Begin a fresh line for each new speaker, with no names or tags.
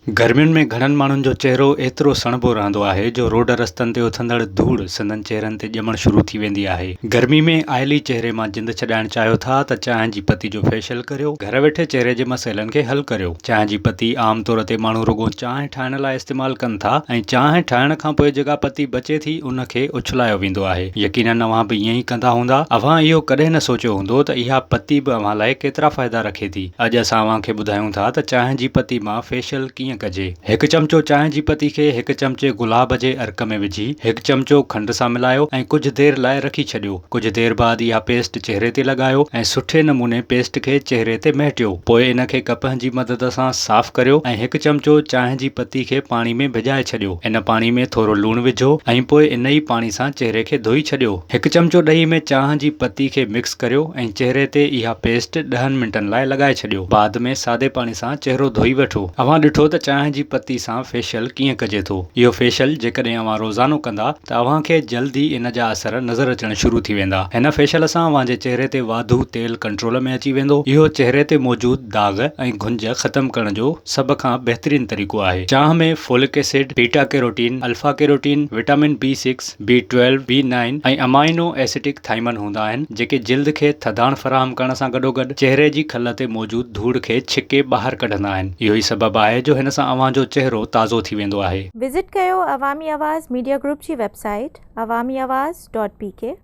गर्मियुनि में घणनि माण्हुनि जो चहिरो एतिरो सणबो रहंदो आहे जो रोड रस्तनि ते उथंदड़ धूड़ संदनि चहिरनि ते ॼमण शुरू थी वेंदी आहे। गर्मी में आयली चहिरे मां जिंद छॾाइण चाहियो था त चांहि जी पती जो फेशियल करियो। घर वेठे चहिरे जे मसइलनि खे हल करियो। चांहि जी पती आम तौर ते माण्हू रुॻो चांहि ठाहिण लाइ इस्तेमालु कनि था ऐं चांहि ठाहिण खां पोइ जेका पती बचे थी उनखे उछलायो वेंदो आहे। यकीनन अव्हां बि ईअं ई कंदा हूंदा। अव्हां इहो कॾहिं न सोचियो हूंदो त इहा पती बि अव्हां लाइ केतिरा फ़ाइदा रखे थी। अॼु असां अव्हांखे ॿुधायूं था त चांहि जी पती मां फेशियल कीअं कजे। हिकु चमचो चांहि जी पती खे हिकु चमचे गुलाब जे अर्क में विझी हिकु चमचो खंड सां मिलायो ऐं कुझु देरि लाइ रखी छॾियो। कुझु देरि बाद इहा पेस्ट चहिरे ते लॻायो ऐं सुठे नमूने पेस्ट खे चहिरे ते महिटियो। पोइ इन खे कपह जी मदद सां साफ़ करियो ऐं हिकु चमचो चांहि जी पती खे पाणी में भिॼाए छॾियो। इन पाणी में थोरो लूणु विझो ऐं पोइ इन ई पाणी सां चहिरे खे धोई छॾियो। हिकु चमचो ॾही में चांहि जी पती खे मिक्स करियो ऐं चहिरे ते इहा पेस्ट 10 मिंटनि लाइ लॻाए छॾियो। बाद में सादे पाणी सां चहिरो धोई वठो। अव्हां ॾिठो त चांहि जी पती सां फेशियल कीअं कजे थो। इहो फेशियल जेकॾहिं अव्हां रोज़ानो कंदा त अव्हां खे जल्दी इन जा असर नज़र अचण शुरू थी वेंदा। हिन फेशियल सां अव्हां जे चहिरे ते वाधू तेल कंट्रोल में अची वेंदो। इहो चहिरे ते मौजूद दाग़ ऐं घुंज ख़तम करण जो सभ खां बहितरीन तरीक़ो आहे। चांहि में folic acid, beta carotene, alpha carotene, vitamin B6, B12, B9 ऐं अमाइनो एसिटिक थाइमन हूंदा आहिनि जेके जिल्द खे थधाण फराहम करण सां गॾोगॾु चहिरे जी खल ते मौजूद धूड़ खे छिके ॿाहिरि कढंदा आहिनि। इहो ई सबबु आहे जो हिन सां अव्हां जो चहिरो ताज़ो थी वेंदो आहे।
विज़िट कयो अवामी आवाज़ मीडिया ग्रुप जी वेबसाइट awamiawaz.pk